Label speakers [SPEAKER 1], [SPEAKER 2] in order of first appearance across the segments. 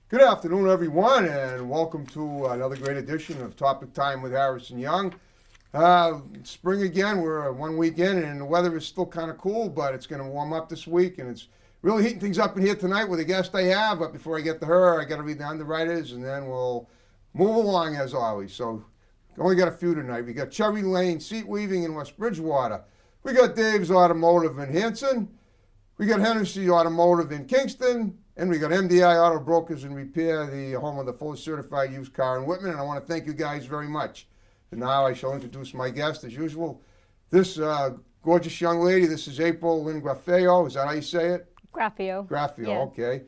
[SPEAKER 1] Good afternoon, everyone, and welcome to another great edition of Topic Time with Harrison Young. Spring again, we're 1 week in, and the weather is still kind of cool, but it's going to warm up this week, and it's really heating things up in here tonight with a guest I have. But before I get to her, I got to read the underwriters, and then we'll move along as always. So, only got a few tonight. We got Cherry Lane Seat Weaving in West Bridgewater. We got Dave's Automotive in Hanson. We got Hennessy Automotive in Kingston. And we got MDI Auto Brokers and Repair, the home of the fully certified used car in Whitman. And I want to thank you guys very much. And now I shall introduce my guest as usual. This gorgeous young lady, this is April Lynn Graffeo. Is that how you say it?
[SPEAKER 2] Graffeo.
[SPEAKER 1] Graffeo,
[SPEAKER 2] Yeah.
[SPEAKER 1] Okay.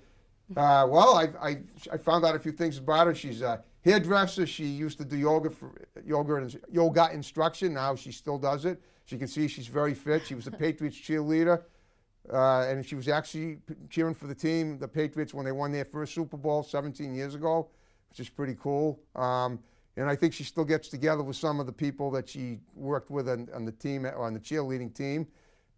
[SPEAKER 1] Well, I found out a few things about her. She's a hairdresser. She used to do yoga instruction. Now she still does it. As you can see, she's very fit. She was a Patriots cheerleader. And she was actually cheering for the team, the Patriots, when they won their first Super Bowl 17 years ago, which is pretty cool. And I think she still gets together with some of the people that she worked with on the team, on the cheerleading team,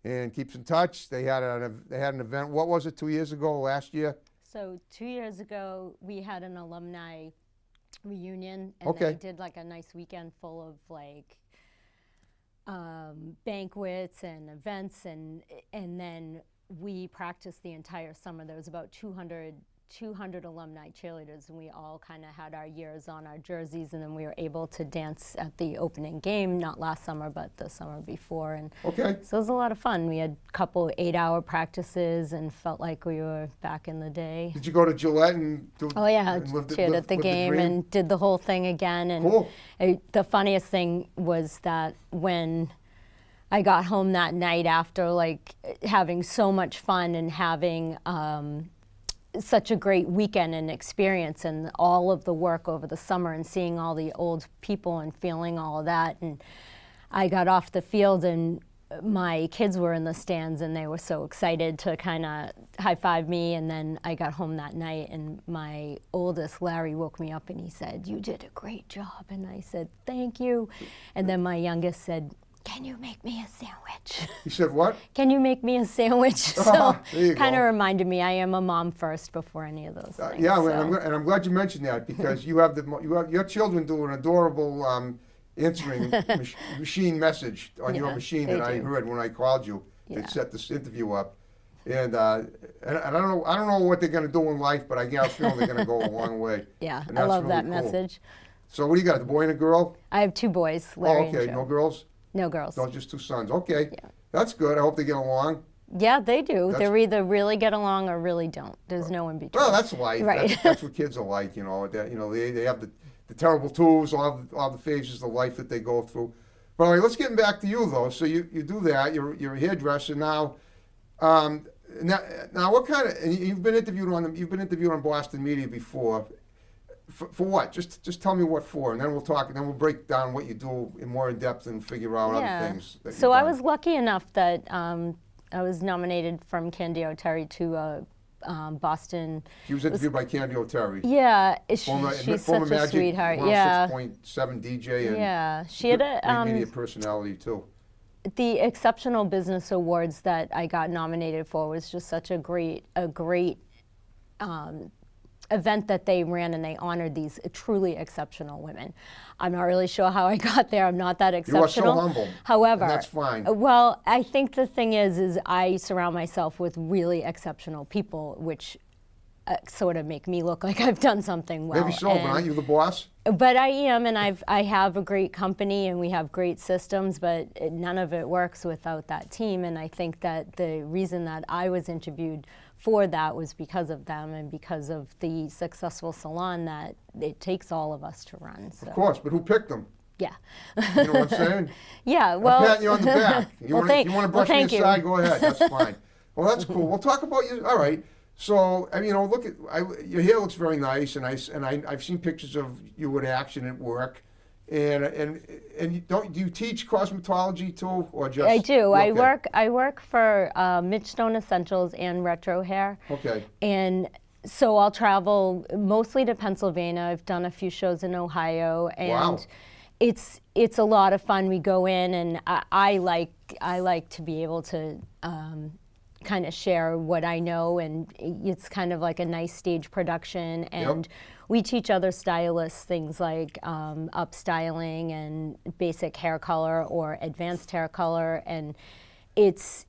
[SPEAKER 1] and keeps in touch. They had an event. What was it? 2 years ago? Last year?
[SPEAKER 2] So 2 years ago, we had an alumni reunion, and
[SPEAKER 1] Okay.
[SPEAKER 2] they did like a nice weekend full of like banquets and events, and then we practiced the entire summer. There was about 200 alumni cheerleaders, and we all kind of had our years on our jerseys, and then we were able to dance at the opening game, not last summer, but the summer before. And
[SPEAKER 1] Okay.
[SPEAKER 2] so it was a lot of fun. We had a couple 8-hour practices and felt like we were back in the day.
[SPEAKER 1] Did you go to Gillette and do?
[SPEAKER 2] Oh yeah,
[SPEAKER 1] and
[SPEAKER 2] cheered at the game
[SPEAKER 1] dream?
[SPEAKER 2] and did the whole thing again. And
[SPEAKER 1] Cool.
[SPEAKER 2] the funniest thing was that when I got home that night after like having so much fun and having such a great weekend and experience and all of the work over the summer and seeing all the old people and feeling all of that, and I got off the field and my kids were in the stands and they were so excited to kind of high-five me, and then I got home that night and my oldest, Larry, woke me up and he said, "You did a great job." And I said, "Thank you." And then my youngest said, "Can you make me a sandwich?"
[SPEAKER 1] You said what?
[SPEAKER 2] Can you make me a sandwich? So
[SPEAKER 1] There you
[SPEAKER 2] kind of
[SPEAKER 1] go.
[SPEAKER 2] reminded me I am a mom first before any of those things.
[SPEAKER 1] Yeah,
[SPEAKER 2] so.
[SPEAKER 1] and I'm glad you mentioned that because you have your children do an adorable answering machine message on your
[SPEAKER 2] Yeah,
[SPEAKER 1] machine
[SPEAKER 2] they
[SPEAKER 1] that I
[SPEAKER 2] do.
[SPEAKER 1] heard when I called you
[SPEAKER 2] Yeah.
[SPEAKER 1] to set this interview up, and I don't know what they're going to do in life, but I got a feeling they're going to go a long way.
[SPEAKER 2] Yeah,
[SPEAKER 1] And
[SPEAKER 2] I
[SPEAKER 1] that's
[SPEAKER 2] love
[SPEAKER 1] really
[SPEAKER 2] that
[SPEAKER 1] cool.
[SPEAKER 2] message.
[SPEAKER 1] So what do you got? A boy and a girl?
[SPEAKER 2] I have 2 boys, Larry
[SPEAKER 1] okay,
[SPEAKER 2] and Joe.
[SPEAKER 1] no girls?
[SPEAKER 2] No girls.
[SPEAKER 1] No, just 2 sons. Okay,
[SPEAKER 2] Yeah.
[SPEAKER 1] that's good. I hope they get along.
[SPEAKER 2] Yeah, they do.
[SPEAKER 1] That's-
[SPEAKER 2] They either really get along or really don't. There's no in between.
[SPEAKER 1] Well, that's life.
[SPEAKER 2] Right.
[SPEAKER 1] That's what kids are like, you know. They have the terrible tools, all the phases of life that they go through. But all right, let's get back to you though. So you do that. You're a hairdresser now. Now what kind of? And you've been interviewed on Boston Media before. For what? Just tell me what for, and then we'll talk, and then we'll break down what you do in more in depth and figure out other things. That
[SPEAKER 2] So
[SPEAKER 1] you've
[SPEAKER 2] I
[SPEAKER 1] done.
[SPEAKER 2] was lucky enough that I was nominated from Candy Terry to Boston.
[SPEAKER 1] She was interviewed by Candy O'Terry.
[SPEAKER 2] Yeah, she's
[SPEAKER 1] Former
[SPEAKER 2] such a
[SPEAKER 1] Magic
[SPEAKER 2] sweetheart.
[SPEAKER 1] 106.7
[SPEAKER 2] Yeah,
[SPEAKER 1] DJ and
[SPEAKER 2] yeah. She had
[SPEAKER 1] great media
[SPEAKER 2] a
[SPEAKER 1] personality too.
[SPEAKER 2] the Exceptional Business Awards that I got nominated for was just such a great event that they ran, and they honored these truly exceptional women. I'm not really sure how I got there. I'm not that
[SPEAKER 1] You are
[SPEAKER 2] exceptional.
[SPEAKER 1] so humble.
[SPEAKER 2] However,
[SPEAKER 1] And that's fine.
[SPEAKER 2] Well, I think the thing is I surround myself with really exceptional people, which sort of make me look like I've done something well.
[SPEAKER 1] Maybe so, but aren't you the boss?
[SPEAKER 2] But I am, and I have a great company, and we have great systems, but none of it works without that team. And I think that the reason that I was interviewed for that was because of them and because of the successful salon that it takes all of us to run. So,
[SPEAKER 1] Of course, but who picked them?
[SPEAKER 2] yeah.
[SPEAKER 1] You know what I'm saying?
[SPEAKER 2] Yeah, well.
[SPEAKER 1] I'm patting you on the back. You
[SPEAKER 2] well,
[SPEAKER 1] want to brush me
[SPEAKER 2] thank you.
[SPEAKER 1] aside? Go ahead. That's fine. Well, that's cool. We'll talk about you. All right. So, I mean, look at your hair looks very nice, and I've seen pictures of you in action at work, and do you teach cosmetology too, or just?
[SPEAKER 2] I do.
[SPEAKER 1] Okay.
[SPEAKER 2] I work for Midstone Essentials and Retro Hair.
[SPEAKER 1] Okay.
[SPEAKER 2] And so I'll travel mostly to Pennsylvania. I've done a few shows in Ohio, and
[SPEAKER 1] Wow.
[SPEAKER 2] it's a lot of fun. We go in, and I like to be able to kind of share what I know, and it's kind of like a nice stage production. And we teach other stylists things like up styling and basic hair color or advanced hair color, and it's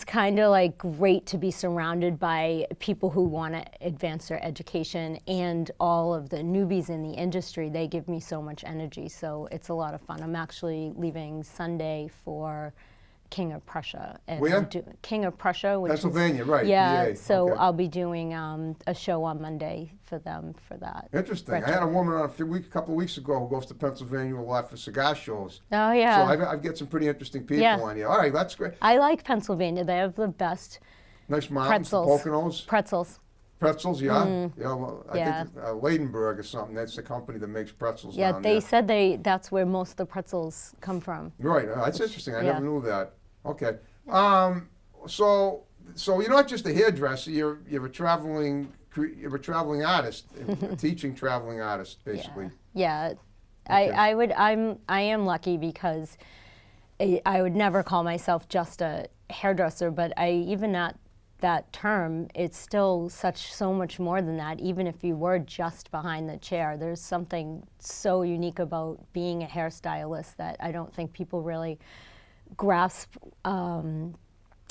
[SPEAKER 2] kind of like great to be surrounded by people who want to advance their education, and all of the newbies in the industry. They give me so much energy, so it's a lot of fun. I'm actually leaving Sunday for King of Prussia. And
[SPEAKER 1] Where?
[SPEAKER 2] King of Prussia, which
[SPEAKER 1] Pennsylvania,
[SPEAKER 2] is,
[SPEAKER 1] right?
[SPEAKER 2] Yeah,
[SPEAKER 1] PA.
[SPEAKER 2] so
[SPEAKER 1] Okay.
[SPEAKER 2] I'll be doing a show on Monday for them for that.
[SPEAKER 1] Interesting. I
[SPEAKER 2] retro.
[SPEAKER 1] had a woman on a couple of weeks ago who goes to Pennsylvania a lot for cigar shows.
[SPEAKER 2] Oh yeah.
[SPEAKER 1] So I've got some pretty interesting people
[SPEAKER 2] Yeah.
[SPEAKER 1] on here. All right, that's great.
[SPEAKER 2] I like Pennsylvania. They have the best
[SPEAKER 1] Nice mountains,
[SPEAKER 2] pretzels.
[SPEAKER 1] Poconos.
[SPEAKER 2] Pretzels.
[SPEAKER 1] Pretzels, yeah. Yeah, well, I
[SPEAKER 2] Yeah.
[SPEAKER 1] think Ladenburg or something. That's the company that makes pretzels
[SPEAKER 2] Yeah,
[SPEAKER 1] down
[SPEAKER 2] they
[SPEAKER 1] there.
[SPEAKER 2] said that's where most of the pretzels come from.
[SPEAKER 1] Right, that's interesting. I
[SPEAKER 2] Yeah.
[SPEAKER 1] never knew that. Okay. So you're not just a hairdresser. You're a traveling artist, a teaching traveling artist, basically.
[SPEAKER 2] Yeah.
[SPEAKER 1] Okay.
[SPEAKER 2] I am lucky because I would never call myself just a hairdresser, but even at that term, it's still so much more than that. Even if you were just behind the chair, there's something so unique about being a hairstylist that I don't think people really grasp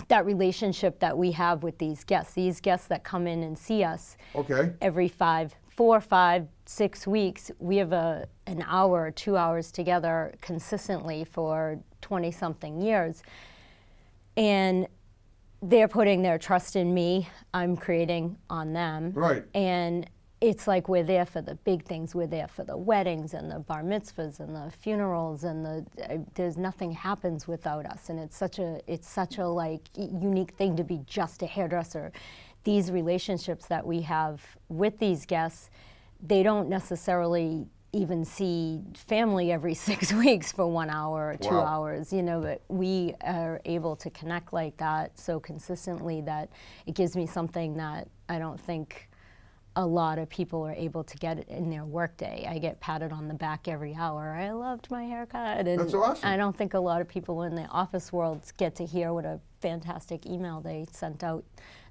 [SPEAKER 2] that relationship that we have with these guests that come in and see us
[SPEAKER 1] Okay.
[SPEAKER 2] every 4, 5, 6 weeks. We have an hour or 2 hours together consistently for 20-something years. And they're putting their trust in me. I'm creating on them.
[SPEAKER 1] Right.
[SPEAKER 2] And it's like we're there for the big things. We're there for the weddings and the bar mitzvahs and the funerals, and there's nothing happens without us. And it's such a like unique thing to be just a hairdresser. These relationships that we have with these guests, they don't necessarily even see family every 6 weeks for 1 hour or 2
[SPEAKER 1] Wow.
[SPEAKER 2] hours, but we are able to connect like that so consistently that it gives me something that I don't think a lot of people are able to get in their workday. I get patted on the back every hour. I loved my haircut. And
[SPEAKER 1] That's awesome.
[SPEAKER 2] I don't think a lot of people in the office world get to hear what a fantastic email they sent out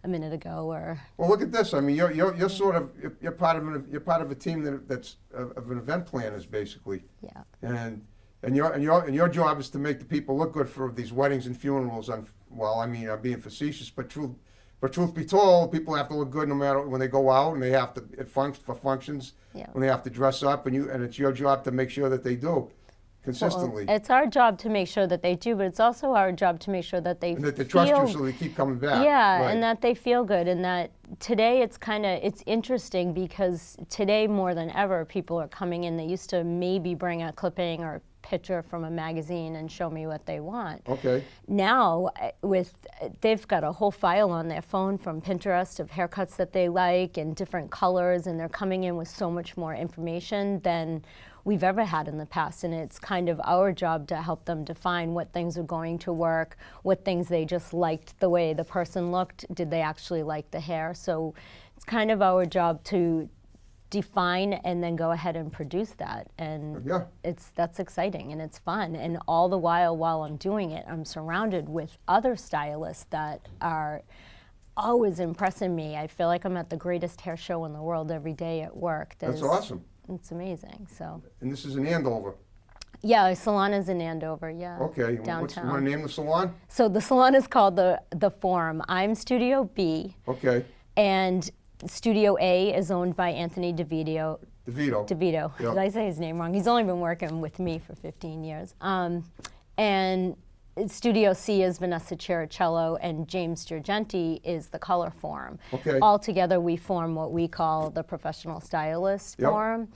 [SPEAKER 2] a minute ago. Or
[SPEAKER 1] Well, look at this. I mean, you're sort of you're part of a team that's of an event planners, basically.
[SPEAKER 2] yeah,
[SPEAKER 1] And your job is to make the people look good for these weddings and funerals. Well, I mean, I'm being facetious, but truth be told, people have to look good no matter when they go out, and they have to for functions
[SPEAKER 2] Yeah.
[SPEAKER 1] when they have to dress up, and it's your job to make sure that they do consistently,
[SPEAKER 2] well, it's our job to make sure that they do, but it's also our job to make sure that they
[SPEAKER 1] and that they trust
[SPEAKER 2] feel
[SPEAKER 1] you, so they keep coming back.
[SPEAKER 2] Yeah,
[SPEAKER 1] Right.
[SPEAKER 2] and that they feel good, and that today it's interesting because today more than ever people are coming in. They used to maybe bring a clipping or a picture from a magazine and show me what they want.
[SPEAKER 1] Okay.
[SPEAKER 2] Now they've got a whole file on their phone from Pinterest of haircuts that they like and different colors, and they're coming in with so much more information than we've ever had in the past. And it's kind of our job to help them define what things are going to work, what things they just liked the way the person looked, did they actually like the hair. So it's kind of our job to define and then go ahead and produce that. And
[SPEAKER 1] Yeah.
[SPEAKER 2] that's exciting and it's fun. And all the while I'm doing it, I'm surrounded with other stylists that are always impressing me. I feel like I'm at the greatest hair show in the world every day at work.
[SPEAKER 1] That's awesome.
[SPEAKER 2] It's amazing. So
[SPEAKER 1] And this is in Andover.
[SPEAKER 2] yeah, a salon is in Andover. Yeah.
[SPEAKER 1] Okay.
[SPEAKER 2] Downtown.
[SPEAKER 1] You want to name the salon?
[SPEAKER 2] So the salon is called the Forum. I'm Studio B,
[SPEAKER 1] Okay.
[SPEAKER 2] and Studio A is owned by Anthony DeVito.
[SPEAKER 1] DeVito.
[SPEAKER 2] DeVito.
[SPEAKER 1] Yeah.
[SPEAKER 2] Did I say his name wrong? He's only been working with me for 15 years. And Studio C is Vanessa Chiricello, and James Giorgenti is the Color Forum.
[SPEAKER 1] Okay.
[SPEAKER 2] All together, we form what we call the Professional Stylist
[SPEAKER 1] Yep.
[SPEAKER 2] Forum,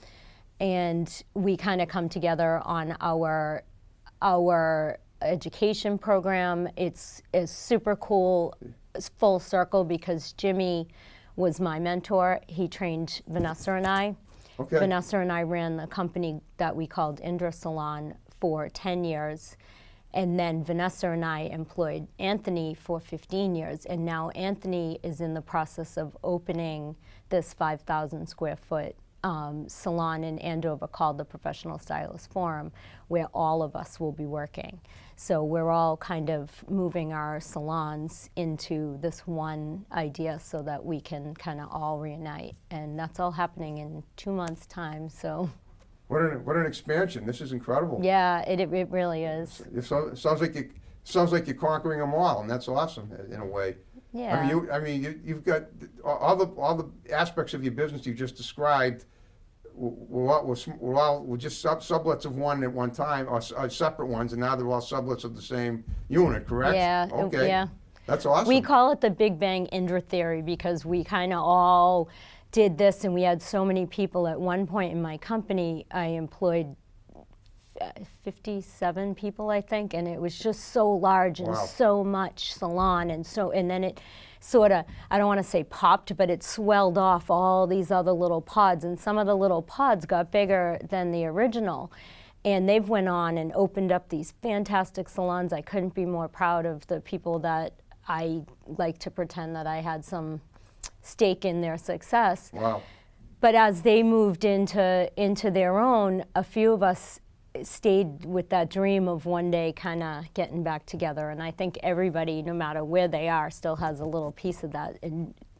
[SPEAKER 2] and we kind of come together on our education program. It's super cool, it's full circle, because Jimmy was my mentor. He trained Vanessa and I.
[SPEAKER 1] Okay.
[SPEAKER 2] Vanessa and I ran the company that we called Indra Salon for 10 years. And then Vanessa and I employed Anthony for 15 years. And now Anthony is in the process of opening this 5,000 square foot salon in Andover called the Professional Stylist Forum, where all of us will be working. So we're all kind of moving our salons into this one idea so that we can kind of all reunite. And that's all happening in 2 months' time. So
[SPEAKER 1] What an expansion! This is incredible.
[SPEAKER 2] yeah, it really is.
[SPEAKER 1] It sounds like you're conquering them all, and that's awesome in a way.
[SPEAKER 2] Yeah.
[SPEAKER 1] You've got all the aspects of your business you just described. Were just sublets of one at one time, or separate ones, and now they're all sublets of the same unit, correct?
[SPEAKER 2] Yeah.
[SPEAKER 1] Okay.
[SPEAKER 2] Yeah.
[SPEAKER 1] That's awesome.
[SPEAKER 2] We call it the Big Bang Indra theory because we kind of all did this, and we had so many people. At one point in my company, I employed 57 people, I think, and it was just so large and
[SPEAKER 1] Wow.
[SPEAKER 2] so much salon, and then it sort of, I don't want to say popped, but it swelled off all these other little pods, and some of the little pods got bigger than the original. And they've went on and opened up these fantastic salons. I couldn't be more proud of the people that I like to pretend that I had some stake in their success.
[SPEAKER 1] Wow.
[SPEAKER 2] But as they moved into their own, a few of us stayed with that dream of one day kind of getting back together. And I think everybody, no matter where they are, still has a little piece of that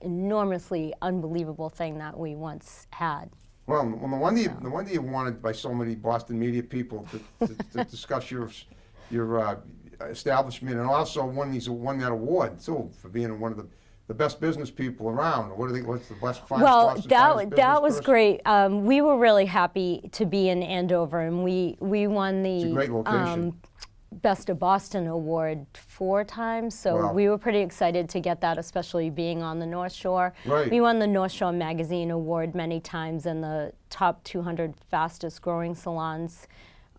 [SPEAKER 2] enormously unbelievable thing that we once had.
[SPEAKER 1] Well, no wonder you're wanted by so many Boston media people to discuss your establishment, and also won that award too for being one of the best business people around. What's the best?
[SPEAKER 2] Well,
[SPEAKER 1] Boston
[SPEAKER 2] that was
[SPEAKER 1] person?
[SPEAKER 2] great. We were really happy to be in Andover, and we won
[SPEAKER 1] It's a great
[SPEAKER 2] the
[SPEAKER 1] location.
[SPEAKER 2] Best of Boston award 4 times. So
[SPEAKER 1] Wow.
[SPEAKER 2] we were pretty excited to get that, especially being on the North Shore.
[SPEAKER 1] Right.
[SPEAKER 2] We won the North Shore Magazine award many times, and the top 200 fastest growing salons.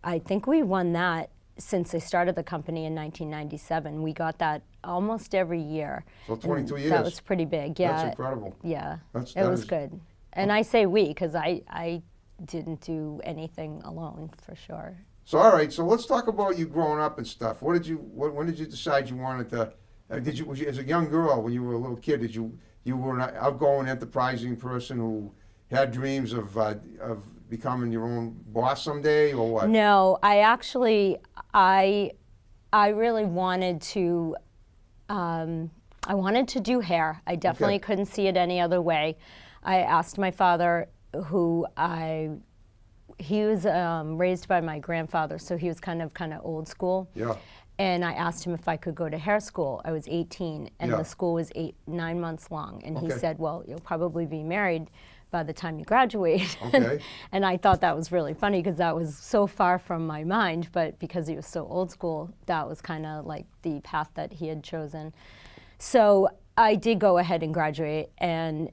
[SPEAKER 2] I think we won that since I started the company in 1997. We got that almost every year.
[SPEAKER 1] So 22
[SPEAKER 2] And
[SPEAKER 1] years.
[SPEAKER 2] That was pretty big. Yeah.
[SPEAKER 1] That's incredible.
[SPEAKER 2] Yeah.
[SPEAKER 1] That
[SPEAKER 2] It was
[SPEAKER 1] is-
[SPEAKER 2] good. And I say we because I didn't do anything alone, for sure.
[SPEAKER 1] So all right, so let's talk about you growing up and stuff. When did you decide you wanted to? Was you as a young girl when you were a little kid? You were an outgoing, enterprising person who had dreams of becoming your own boss someday, or what?
[SPEAKER 2] No, I really wanted to. I wanted to do hair. I definitely
[SPEAKER 1] Okay.
[SPEAKER 2] couldn't see it any other way. I asked my father, he was raised by my grandfather, so he was kind of old school.
[SPEAKER 1] Yeah.
[SPEAKER 2] And I asked him if I could go to hair school. I was 18, and
[SPEAKER 1] Yeah.
[SPEAKER 2] the school was 9 months long. And he
[SPEAKER 1] Okay.
[SPEAKER 2] said, well, you'll probably be married by the time you graduate.
[SPEAKER 1] Okay.
[SPEAKER 2] And I thought that was really funny because that was so far from my mind, but because he was so old school, that was kind of like the path that he had chosen. So I did go ahead and graduate, and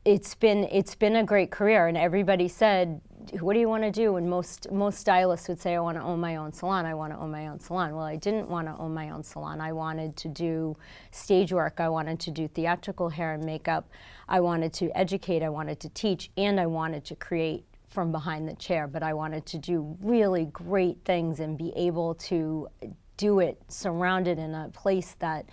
[SPEAKER 2] it's been a great career. And everybody said, what do you want to do? And most stylists would say, I want to own my own salon. I want to own my own salon. Well, I didn't want to own my own salon. I wanted to do stage work. I wanted to do theatrical hair and makeup. I wanted to educate. I wanted to teach. And I wanted to create from behind the chair. But I wanted to do really great things and be able to do it surrounded in a place that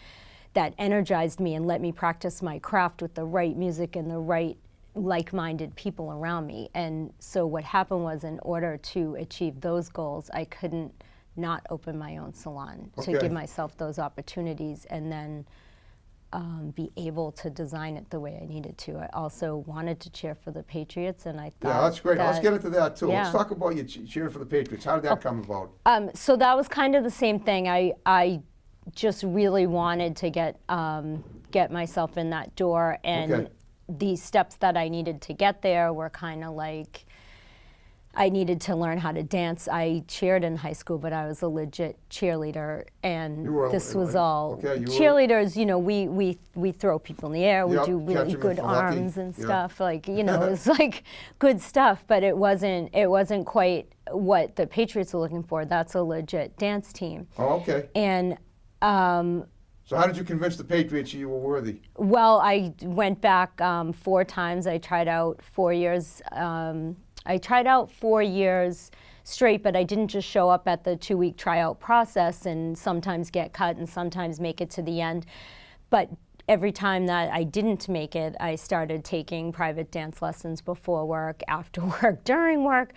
[SPEAKER 2] energized me and let me practice my craft with the right music and the right like-minded people around me. And so what happened was, in order to achieve those goals, I couldn't not open my own salon to
[SPEAKER 1] Okay.
[SPEAKER 2] give myself those opportunities and then be able to design it the way I needed to. I also wanted to cheer for the Patriots, and I thought
[SPEAKER 1] Yeah, that's great. Let's
[SPEAKER 2] that-
[SPEAKER 1] get into that too. Let's
[SPEAKER 2] yeah.
[SPEAKER 1] talk about you cheering for the Patriots. How did that come about?
[SPEAKER 2] So that was kind of the same thing. I just really wanted to get myself in that door, and
[SPEAKER 1] Okay.
[SPEAKER 2] the steps that I needed to get there were kind of like, I needed to learn how to dance. I cheered in high school, but I was a legit cheerleader, and
[SPEAKER 1] You were
[SPEAKER 2] this was all
[SPEAKER 1] okay, you were-
[SPEAKER 2] cheerleaders. You know, we throw people in the air. We
[SPEAKER 1] Yep,
[SPEAKER 2] do
[SPEAKER 1] catch
[SPEAKER 2] really
[SPEAKER 1] 'em
[SPEAKER 2] good
[SPEAKER 1] for hockey.
[SPEAKER 2] arms and
[SPEAKER 1] Yeah.
[SPEAKER 2] stuff. Like, you know, it was like good stuff, but it wasn't quite what the Patriots were looking for. That's a legit dance team.
[SPEAKER 1] Oh, okay.
[SPEAKER 2] And
[SPEAKER 1] So how did you convince the Patriots you were worthy?
[SPEAKER 2] well, I went back 4 times. I tried out 4 years. I tried out 4 years straight, but I didn't just show up at the 2-week tryout process and sometimes get cut and sometimes make it to the end. But every time that I didn't make it, I started taking private dance lessons before work, after work, during work.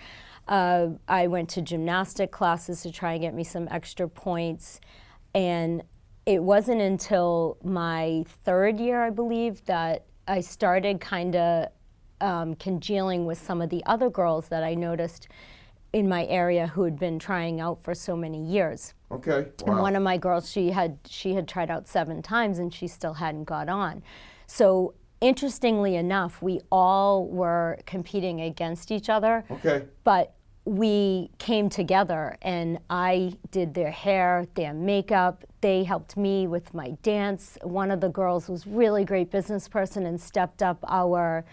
[SPEAKER 2] I went to gymnastic classes to try and get me some extra points. And it wasn't until my third year, I believe, that I started kind of congealing with some of the other girls that I noticed in my area who had been trying out for so many years.
[SPEAKER 1] Okay. Wow.
[SPEAKER 2] And one of my girls, she had tried out 7 times and she still hadn't got on. So interestingly enough, we all were competing against each other.
[SPEAKER 1] Okay.
[SPEAKER 2] But we came together and I did their hair, their makeup. They helped me with my dance. One of the girls was really great business person and stepped up our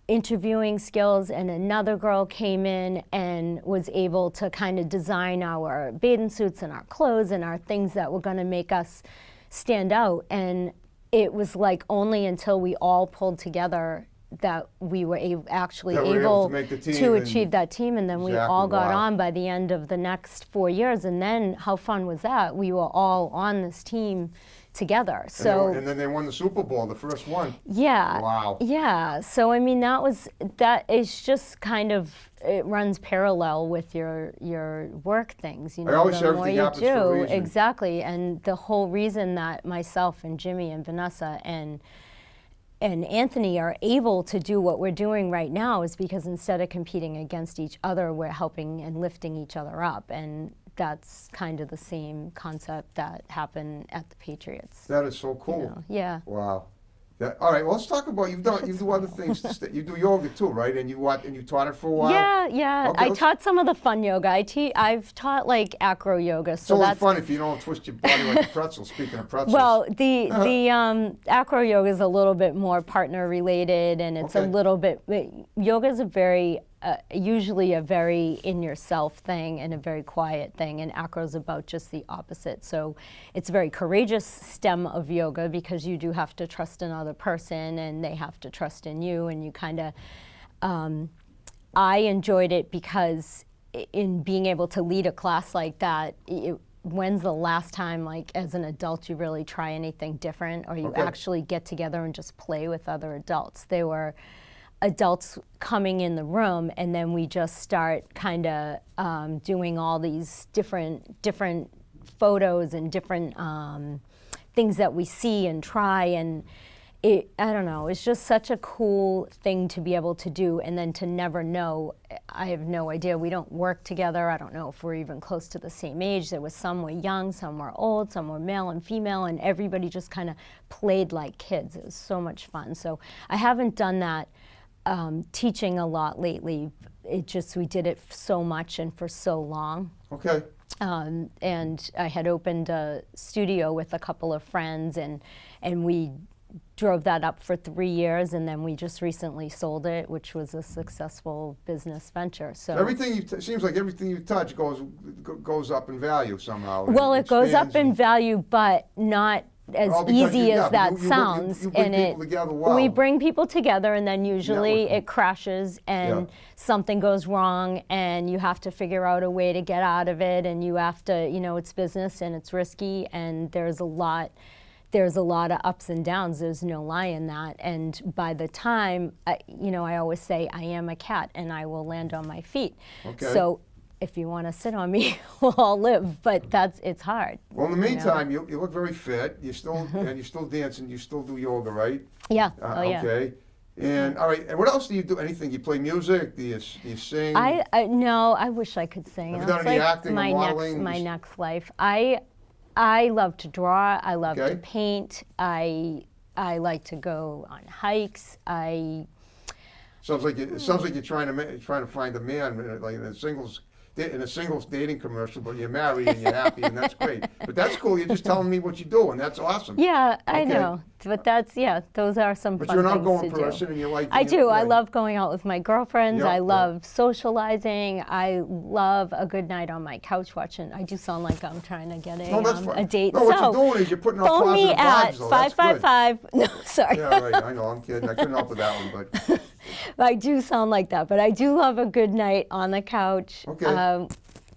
[SPEAKER 2] interviewing skills, and another girl came in and was able to kind of design our bathing suits and our clothes and our things that were going to make us stand out. And it was like only until we all pulled together that we were actually
[SPEAKER 1] That we were able to make the team
[SPEAKER 2] to
[SPEAKER 1] and-
[SPEAKER 2] achieve that team, and then we
[SPEAKER 1] Exactly,
[SPEAKER 2] all got
[SPEAKER 1] wow.
[SPEAKER 2] on by the end of the next 4 years. And then how fun was that? We were all on this team together. So
[SPEAKER 1] And then they won the Super Bowl, the first one.
[SPEAKER 2] yeah.
[SPEAKER 1] Wow.
[SPEAKER 2] Yeah. So I mean, that is just kind of, it runs parallel with your work things. You know,
[SPEAKER 1] always say
[SPEAKER 2] the more
[SPEAKER 1] everything
[SPEAKER 2] you
[SPEAKER 1] happens for a
[SPEAKER 2] do,
[SPEAKER 1] reason.
[SPEAKER 2] exactly. And the whole reason that myself and Jimmy and Vanessa and Anthony are able to do what we're doing right now is because instead of competing against each other, we're helping and lifting each other up. And that's kind of the same concept that happened at the Patriots.
[SPEAKER 1] That is so
[SPEAKER 2] you
[SPEAKER 1] cool.
[SPEAKER 2] know? Yeah.
[SPEAKER 1] Wow. All right, well, let's talk about, you do other things. You do yoga too, right? And you taught it for a while?
[SPEAKER 2] Yeah.
[SPEAKER 1] Okay,
[SPEAKER 2] I
[SPEAKER 1] let's-
[SPEAKER 2] taught some of the fun yoga. I've taught like acro yoga.
[SPEAKER 1] It's
[SPEAKER 2] So
[SPEAKER 1] only
[SPEAKER 2] that's
[SPEAKER 1] fun if you don't twist your body like a pretzel, speaking of pretzels.
[SPEAKER 2] well, the acro yoga is a little bit more partner related, and it's
[SPEAKER 1] Okay.
[SPEAKER 2] a little bit. Yoga is a very usually a very in yourself thing and a very quiet thing, and acro is about just the opposite. So it's a very courageous stem of yoga because you do have to trust another person, and they have to trust in you, and you kind of. I enjoyed it because in being able to lead a class like that, when's the last time, like as an adult, you really try anything different, or you
[SPEAKER 1] Okay.
[SPEAKER 2] actually get together and just play with other adults? There were adults coming in the room, and then we just start kind of doing all these different photos and different things that we see and try, and I don't know, it's just such a cool thing to be able to do, and then to never know. I have no idea. We don't work together. I don't know if we're even close to the same age. There was some were young, some were old, some were male and female, and everybody just kind of played like kids. It was so much fun. So I haven't done that teaching a lot lately. We did it so much and for so long.
[SPEAKER 1] Okay.
[SPEAKER 2] And I had opened a studio with a couple of friends, and we drove that up for 3 years, and then we just recently sold it, which was a successful business venture. So
[SPEAKER 1] Everything seems like everything you touch goes up in value somehow.
[SPEAKER 2] well, it goes up
[SPEAKER 1] expands
[SPEAKER 2] in
[SPEAKER 1] and-
[SPEAKER 2] value, but not as
[SPEAKER 1] All because
[SPEAKER 2] easy
[SPEAKER 1] yeah,
[SPEAKER 2] as
[SPEAKER 1] but
[SPEAKER 2] that
[SPEAKER 1] you
[SPEAKER 2] sounds.
[SPEAKER 1] bring people together well.
[SPEAKER 2] We bring people together, and then usually
[SPEAKER 1] Networking.
[SPEAKER 2] it crashes, and
[SPEAKER 1] Yeah.
[SPEAKER 2] something goes wrong, and you have to figure out a way to get out of it, and you have to, it's business and it's risky, and there's a lot of ups and downs. There's no lie in that. And by the time, I always say I am a cat and I will land on my feet.
[SPEAKER 1] Okay.
[SPEAKER 2] So if you want to sit on me, we'll all live. But it's hard.
[SPEAKER 1] Well, in the
[SPEAKER 2] you know?
[SPEAKER 1] meantime, you look very fit. You still and you still dance and you still do yoga, right?
[SPEAKER 2] Yeah. Oh yeah.
[SPEAKER 1] Okay. And all right. And what else do you do? Anything? You play music? Do you sing?
[SPEAKER 2] No, I wish I could sing.
[SPEAKER 1] Have you
[SPEAKER 2] That's
[SPEAKER 1] done any
[SPEAKER 2] like
[SPEAKER 1] acting or
[SPEAKER 2] my
[SPEAKER 1] modeling?
[SPEAKER 2] my next life. I love to draw. I love
[SPEAKER 1] Okay.
[SPEAKER 2] to paint. I like to go on hikes.
[SPEAKER 1] Sounds like you're trying to find a man like in a singles dating commercial, but you're married and you're happy, and that's great. But that's cool. You're just telling me what you do, and that's awesome.
[SPEAKER 2] Yeah, I
[SPEAKER 1] Okay.
[SPEAKER 2] know. But those are some
[SPEAKER 1] But
[SPEAKER 2] fun
[SPEAKER 1] you're an
[SPEAKER 2] things
[SPEAKER 1] outgoing
[SPEAKER 2] to do.
[SPEAKER 1] person, and you like.
[SPEAKER 2] I do. I
[SPEAKER 1] yeah.
[SPEAKER 2] love going out with my girlfriends.
[SPEAKER 1] Yeah,
[SPEAKER 2] I
[SPEAKER 1] yeah.
[SPEAKER 2] love socializing. I love a good night on my couch watching. I do sound like I'm trying to get
[SPEAKER 1] No, that's fine.
[SPEAKER 2] a date.
[SPEAKER 1] No, what
[SPEAKER 2] So,
[SPEAKER 1] you're doing is you're putting out
[SPEAKER 2] phone me
[SPEAKER 1] positive
[SPEAKER 2] at
[SPEAKER 1] vibes, though. That's good.
[SPEAKER 2] 555. No, sorry.
[SPEAKER 1] Yeah, right. I know. I'm kidding. I couldn't help with that one, but
[SPEAKER 2] I do sound like that, but I do love a good night on the couch.
[SPEAKER 1] Okay.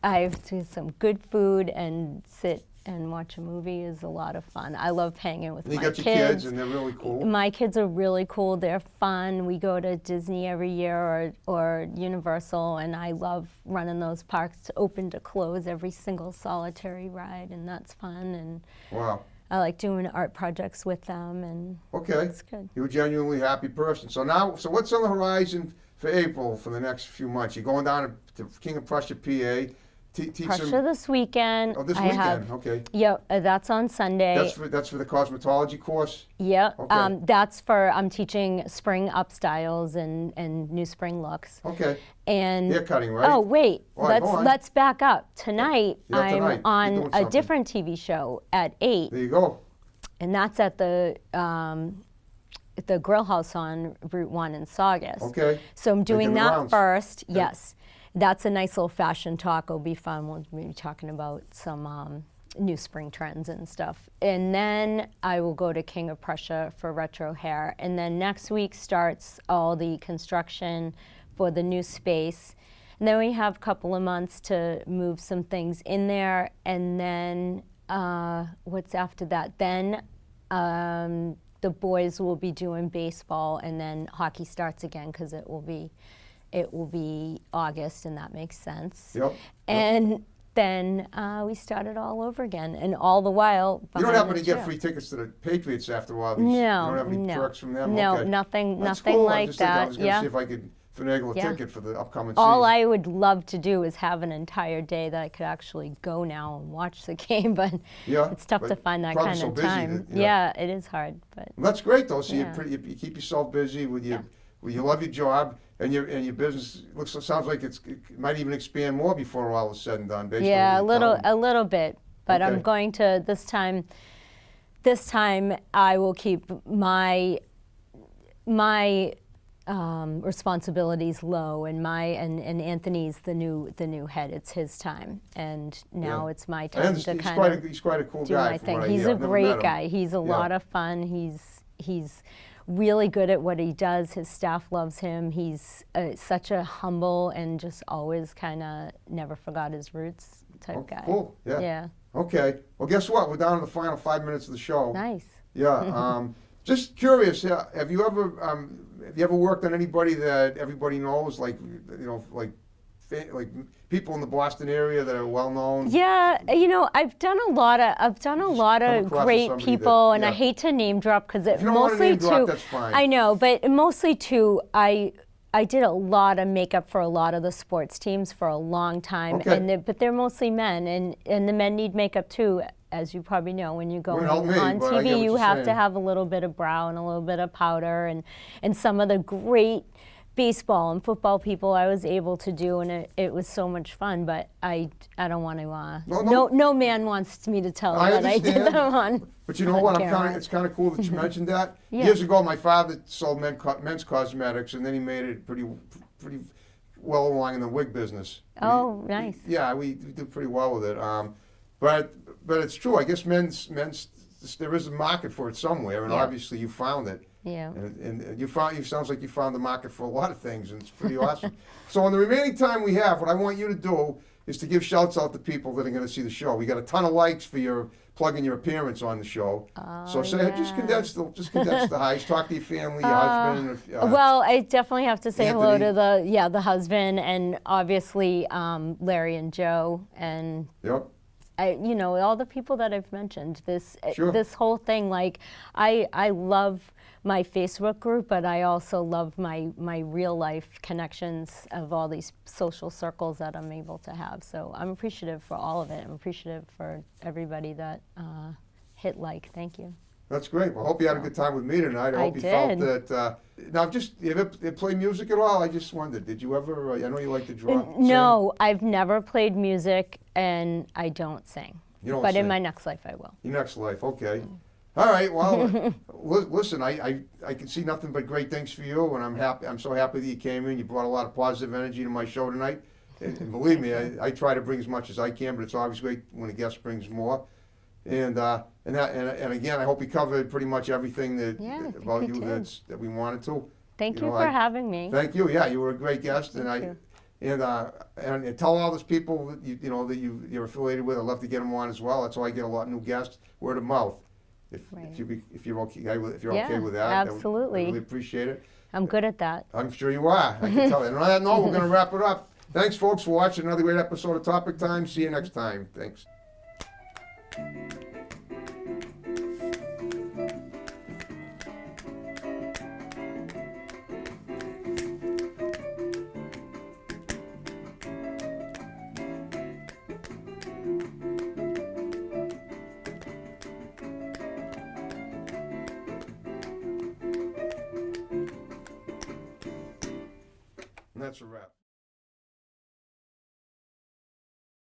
[SPEAKER 2] I do some good food and sit and watch a movie is a lot of fun. I love hanging with
[SPEAKER 1] And you
[SPEAKER 2] my
[SPEAKER 1] got your kids, and they're really cool.
[SPEAKER 2] My kids are really cool. They're fun. We go to Disney every year or Universal, and I love running those parks open to close every single solitary ride, and that's fun. And
[SPEAKER 1] Wow.
[SPEAKER 2] I like doing art projects with them, and
[SPEAKER 1] Okay.
[SPEAKER 2] it's good.
[SPEAKER 1] You're a genuinely happy person. So now, so what's on the horizon for April for the next few months? You're going down to King of Prussia, PA. Teach
[SPEAKER 2] Prussia
[SPEAKER 1] them.
[SPEAKER 2] this weekend.
[SPEAKER 1] Oh, this
[SPEAKER 2] I
[SPEAKER 1] weekend.
[SPEAKER 2] have,
[SPEAKER 1] Okay.
[SPEAKER 2] Yep, that's on Sunday.
[SPEAKER 1] That's for the cosmetology course.
[SPEAKER 2] Yep.
[SPEAKER 1] Okay.
[SPEAKER 2] That's for I'm teaching spring up styles and new spring looks.
[SPEAKER 1] Okay.
[SPEAKER 2] And
[SPEAKER 1] Hair cutting, right?
[SPEAKER 2] oh wait,
[SPEAKER 1] All right, go on.
[SPEAKER 2] let's back up. Tonight
[SPEAKER 1] Yeah, tonight. You're
[SPEAKER 2] I'm on
[SPEAKER 1] doing
[SPEAKER 2] a
[SPEAKER 1] something.
[SPEAKER 2] different TV show at 8,
[SPEAKER 1] There you go.
[SPEAKER 2] and that's at the Grill House on Route 1 in Saugus.
[SPEAKER 1] Okay.
[SPEAKER 2] So I'm doing
[SPEAKER 1] Making the
[SPEAKER 2] that
[SPEAKER 1] rounds.
[SPEAKER 2] first.
[SPEAKER 1] Yeah.
[SPEAKER 2] Yes. That's a nice little fashion talk. It'll be fun. We'll be talking about some new spring trends and stuff. And then I will go to King of Prussia for retro hair. And then next week starts all the construction for the new space. And then we have a couple of months to move some things in there. And then what's after that? Then the boys will be doing baseball, and then hockey starts again because it will be August, and that makes sense.
[SPEAKER 1] Yep.
[SPEAKER 2] And then we started all over again, and all the while.
[SPEAKER 1] You don't
[SPEAKER 2] behind
[SPEAKER 1] happen
[SPEAKER 2] the
[SPEAKER 1] to get
[SPEAKER 2] chair.
[SPEAKER 1] free tickets to the Patriots after a while?
[SPEAKER 2] No,
[SPEAKER 1] you don't have any
[SPEAKER 2] no,
[SPEAKER 1] perks from them?
[SPEAKER 2] no,
[SPEAKER 1] Okay.
[SPEAKER 2] nothing,
[SPEAKER 1] That's
[SPEAKER 2] nothing
[SPEAKER 1] cool. I
[SPEAKER 2] like
[SPEAKER 1] just thinking I
[SPEAKER 2] that.
[SPEAKER 1] was going to
[SPEAKER 2] Yeah.
[SPEAKER 1] see if I could finagle a
[SPEAKER 2] Yeah.
[SPEAKER 1] ticket for the upcoming
[SPEAKER 2] All
[SPEAKER 1] season.
[SPEAKER 2] I would love to do is have an entire day that I could actually go now and watch the game, but
[SPEAKER 1] Yeah,
[SPEAKER 2] it's tough
[SPEAKER 1] but
[SPEAKER 2] to find that
[SPEAKER 1] probably
[SPEAKER 2] kind
[SPEAKER 1] so
[SPEAKER 2] of
[SPEAKER 1] busy
[SPEAKER 2] time.
[SPEAKER 1] that-
[SPEAKER 2] Yeah, it is hard, but
[SPEAKER 1] Well, that's great though. So
[SPEAKER 2] Yeah.
[SPEAKER 1] you keep yourself busy with your,
[SPEAKER 2] Yeah.
[SPEAKER 1] you love your job, and your business sounds like it might even expand more before all is said and done. Based
[SPEAKER 2] yeah,
[SPEAKER 1] on what you're telling me.
[SPEAKER 2] a little bit. But
[SPEAKER 1] Okay.
[SPEAKER 2] I'm going to this time I will keep my responsibilities low, and and Anthony's the new head. It's his time, and now
[SPEAKER 1] Yeah.
[SPEAKER 2] it's my
[SPEAKER 1] I
[SPEAKER 2] time to
[SPEAKER 1] understand.
[SPEAKER 2] kind of
[SPEAKER 1] He's quite a cool
[SPEAKER 2] do
[SPEAKER 1] guy.
[SPEAKER 2] my
[SPEAKER 1] from
[SPEAKER 2] thing.
[SPEAKER 1] what I
[SPEAKER 2] He's
[SPEAKER 1] hear.
[SPEAKER 2] a
[SPEAKER 1] I've never met
[SPEAKER 2] great
[SPEAKER 1] him.
[SPEAKER 2] guy. He's a lot of fun. He's really good at what he does. His staff loves him. He's such a humble and just always kind of never forgot his roots type
[SPEAKER 1] Oh,
[SPEAKER 2] guy.
[SPEAKER 1] cool. Yeah.
[SPEAKER 2] Yeah.
[SPEAKER 1] Okay. Well, guess what? We're down to the final 5 minutes of the show.
[SPEAKER 2] Nice.
[SPEAKER 1] Yeah. Just curious. Have you ever worked on anybody that everybody knows, like like people in the Boston area that are well known?
[SPEAKER 2] Yeah, I've done a lot of
[SPEAKER 1] come across
[SPEAKER 2] great
[SPEAKER 1] somebody
[SPEAKER 2] people,
[SPEAKER 1] that-
[SPEAKER 2] and I
[SPEAKER 1] yeah.
[SPEAKER 2] hate to name drop because it
[SPEAKER 1] If you don't wanna
[SPEAKER 2] mostly
[SPEAKER 1] name drop,
[SPEAKER 2] too.
[SPEAKER 1] that's fine.
[SPEAKER 2] I know, but mostly too. I did a lot of makeup for a lot of the sports teams for a long time,
[SPEAKER 1] Okay.
[SPEAKER 2] but they're mostly men, and the men need makeup too, as you probably know. When you go
[SPEAKER 1] Wouldn't help me,
[SPEAKER 2] on
[SPEAKER 1] but I get
[SPEAKER 2] TV,
[SPEAKER 1] what
[SPEAKER 2] you
[SPEAKER 1] you're
[SPEAKER 2] have to
[SPEAKER 1] saying.
[SPEAKER 2] have a little bit of brow and a little bit of powder, and some of the great baseball and football people I was able to do, and it was so much fun. But I don't want to. No man wants me to tell
[SPEAKER 1] I
[SPEAKER 2] that I did
[SPEAKER 1] understand.
[SPEAKER 2] them on.
[SPEAKER 1] But you know
[SPEAKER 2] on
[SPEAKER 1] what?
[SPEAKER 2] camera.
[SPEAKER 1] It's kind of cool that you mentioned that.
[SPEAKER 2] Yeah.
[SPEAKER 1] Years ago, my father sold men's cosmetics, and then he made it pretty well along in the wig business.
[SPEAKER 2] Oh, nice.
[SPEAKER 1] Yeah, we did pretty well with it. But it's true. I guess men's there is a market for it somewhere, and
[SPEAKER 2] Yeah.
[SPEAKER 1] obviously you found it.
[SPEAKER 2] Yeah.
[SPEAKER 1] And you sounds like you found the market for a lot of things, and it's pretty awesome. So in the remaining time we have, what I want you to do is to give shouts out to people that are going to see the show. We got a ton of likes for your plugging your appearance on the show. So just condense the highs. Talk to your family, your husband.
[SPEAKER 2] Well, I definitely have to say hello
[SPEAKER 1] Anthony.
[SPEAKER 2] to the husband, and obviously Larry and Joe, and
[SPEAKER 1] Yep.
[SPEAKER 2] all the people that I've mentioned.
[SPEAKER 1] Sure.
[SPEAKER 2] This whole thing, like I love my Facebook group, but I also love my real life connections of all these social circles that I'm able to have. So I'm appreciative for all of it. I'm appreciative for everybody that hit like. Thank you.
[SPEAKER 1] That's great. Well, I hope you had a good time with me tonight. I hope you felt
[SPEAKER 2] did.
[SPEAKER 1] that. Now, you ever play music at all? I just wondered. Did you ever? I know you like to draw.
[SPEAKER 2] No, I've never played music, and I don't sing.
[SPEAKER 1] You don't
[SPEAKER 2] But in
[SPEAKER 1] sing.
[SPEAKER 2] my next life, I will.
[SPEAKER 1] Your next life, okay. All right. Well, listen. I can see nothing but great things for you, and I'm happy. I'm so happy that you came in. You brought a lot of positive energy to my show tonight, and believe me, I try to bring as much as I can. But it's always great when a guest brings more. And again, I hope we covered pretty much everything
[SPEAKER 2] Yeah, I think
[SPEAKER 1] about
[SPEAKER 2] we
[SPEAKER 1] you
[SPEAKER 2] did.
[SPEAKER 1] that we wanted to.
[SPEAKER 2] Thank you
[SPEAKER 1] know,
[SPEAKER 2] for having me.
[SPEAKER 1] Thank you. Yeah, you were a great guest, and
[SPEAKER 2] Thank you.
[SPEAKER 1] And tell all those people that you know that you're affiliated with. I'd love to get them on as well. That's how I get a lot of new guests, word of mouth.
[SPEAKER 2] Right.
[SPEAKER 1] If you're okay with
[SPEAKER 2] Yeah,
[SPEAKER 1] okay with that,
[SPEAKER 2] absolutely.
[SPEAKER 1] I really appreciate it.
[SPEAKER 2] I'm good at that.
[SPEAKER 1] I'm sure you are. I can tell. And on that note, we're going to wrap it up. Thanks, folks, for watching another great episode of Topic Time. See you next time. Thanks. And that's a wrap.